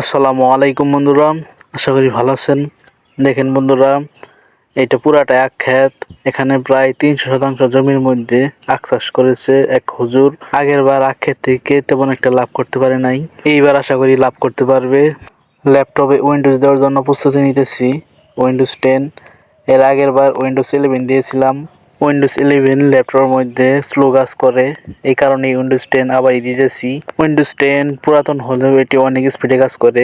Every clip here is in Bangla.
আসসালামু আলাইকুম বন্ধুরা, আশা করি ভালো আছেন। দেখেন বন্ধুরা, এইটা পুরাটা আখ ক্ষেত। এখানে প্রায় 300 শতাংশ জমির মধ্যে আখ চাষ করেছে এক হুজুর। আগের বার আখ ক্ষেত থেকে তেমন একটা লাভ করতে পারে নাই, এইবার আশা করি লাভ করতে পারবে। ল্যাপটপে উইন্ডোজ দেওয়ার জন্য প্রস্তুতি নিতেছি, উইন্ডোজ 10। এর আগের বার উইন্ডোজ 11 দিয়েছিলাম। উইন্ডোজ 11 ল্যাপটপের মধ্যে স্লো কাজ করে, এই কারণে উইন্ডোজ 10 আবার দিতেছি। উইন্ডোজ 10 পুরাতন হলেও এটি অনেক স্পিডে কাজ করে,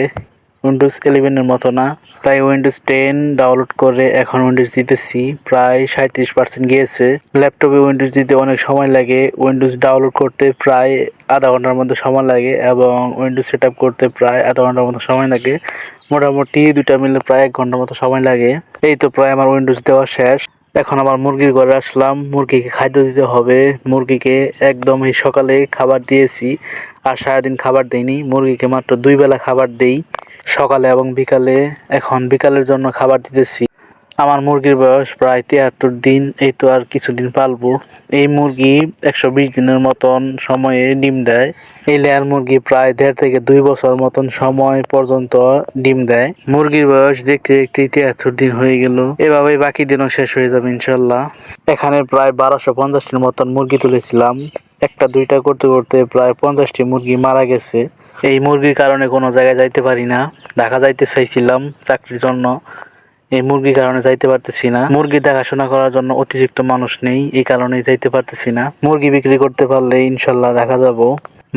উইন্ডোজ 11 এর মতো না। তাই উইন্ডোজ 10 ডাউনলোড করে এখন উইন্ডোজ দিতেছি। প্রায় 37% গিয়েছে। ল্যাপটপে উইন্ডোজ দিতে অনেক সময় লাগে, উইন্ডোজ ডাউনলোড করতে প্রায় আধা ঘন্টার মতো সময় লাগে এবং উইন্ডোজ সেট আপ করতে প্রায় আধা ঘন্টার মতো সময় লাগে। মোটামুটি দুইটা মিলে প্রায় 1 ঘন্টার মতো সময় লাগে। এই তো প্রায় আমার উইন্ডোজ দেওয়া শেষ। এখন আমার মুরগির ঘরে আসলাম, মুরগিকে খাদ্য দিতে হবে। মুরগিকে একদম এই সকালে খাবার দিয়েছি, আর সারাদিন খাবার দেইনি। মুরগিকে মাত্র 2 বেলা খাবার দেই, সকালে এবং বিকালে। এখন বিকালের জন্য খাবার দিতেছি। আমার মুরগির বয়স প্রায় 73 দিন। এই তো আর কিছুদিন পালবো। এই মুরগি 120 দিনের মতন সময়ে ডিম দেয়। এই লেয়ার মুরগি প্রায় 1.5 থেকে 2 বছর মতন সময় পর্যন্ত ডিম দেয়। মুরগির বয়স দেখতে দেখতে 73 দিন হয়ে গেল। এভাবেই বাকি দিনও শেষ হয়ে যাবে ইনশাল্লাহ। এখানে প্রায় 1250-টির মতন মুরগি তুলেছিলাম। একটা দুইটা করতে করতে প্রায় 50টি মুরগি মারা গেছে। এই মুরগির কারণে কোনো জায়গায় যাইতে পারি না। ঢাকা যাইতে চাইছিলাম চাকরির জন্য, এই মুরগির কারণে যাইতে পারতেছি না। মুরগি দেখাশোনা করার জন্য অতিরিক্ত মানুষ নেই, এই কারণেই যাইতে পারতেছি না। মুরগি বিক্রি করতে পারলে ইনশাল্লাহ দেখা যাব।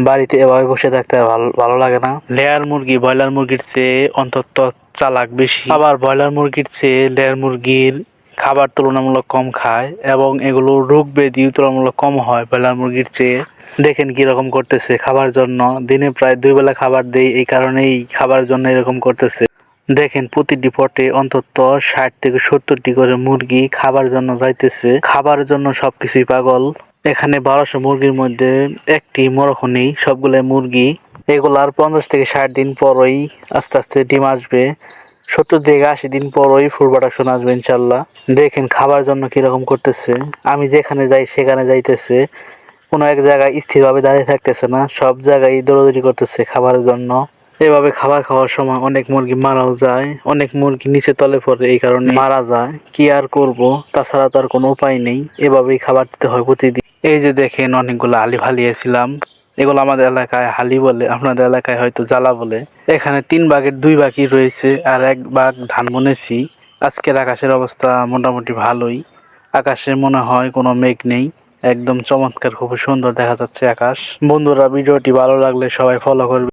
বাড়িতে এভাবে বসে থাকতে ভালো লাগে না। লেয়ার মুরগি ব্রয়লার মুরগির চেয়ে অন্তত চালাক বেশি, আবার ব্রয়লার মুরগির চেয়ে লেয়ার মুরগির খাবার তুলনামূলক কম খায় এবং এগুলো রোগ ব্যাধি তুলনামূলক কম হয় ব্রয়লার মুরগির চেয়ে। দেখেন কিরকম করতেছে খাবার জন্য। দিনে প্রায় 2 বেলা খাবার দেই, এই কারণেই খাবার জন্য এরকম করতেছে। দেখেন প্রতিটি পটে অন্তত 60 থেকে 70টি করে মুরগি খাবার জন্য যাইতেছে। খাবারের জন্য সবকিছুই পাগল। এখানে 1200 মুরগির মধ্যে একটি মরক্কো নেই, সবগুলো মুরগি। এগুলার 50 থেকে 60 দিন পরই আস্তে আস্তে ডিম আসবে। 70 থেকে 80 দিন পরই ফুল প্রোডাকশন আসবে ইনশাল্লাহ। দেখেন খাবার জন্য কিরকম করতেছে। আমি যেখানে যাই সেখানে যাইতেছে, কোনো এক জায়গায় স্থিরভাবে দাঁড়িয়ে থাকতেছে না, সব জায়গায় দৌড়াদৌড়ি করতেছে খাবারের জন্য। এভাবে খাবার খাওয়ার সময় অনেক মুরগি মারাও যায়, অনেক মুরগি নিচে তলে পড়ে, এই কারণে মারা যায়। কি আর করব, তাছাড়া তো আর কোনো উপায় নেই। এভাবেই খাবার দিতে হয় প্রতিদিন। এই যে দেখেন অনেকগুলো হালি ফালিয়েছিলাম। এগুলো আমাদের এলাকায় হালি বলে, আপনাদের এলাকায় হয়তো জ্বালা বলে। এখানে 3 ভাগের 2 ভাগই রয়েছে, আর 1 ভাগ ধান বুনেছি। আজকের আকাশের অবস্থা মোটামুটি ভালোই। আকাশে মনে হয় কোনো মেঘ নেই, একদম চমৎকার, খুব সুন্দর দেখা যাচ্ছে আকাশ। বন্ধুরা, ভিডিওটি ভালো লাগলে সবাই ফলো করবে।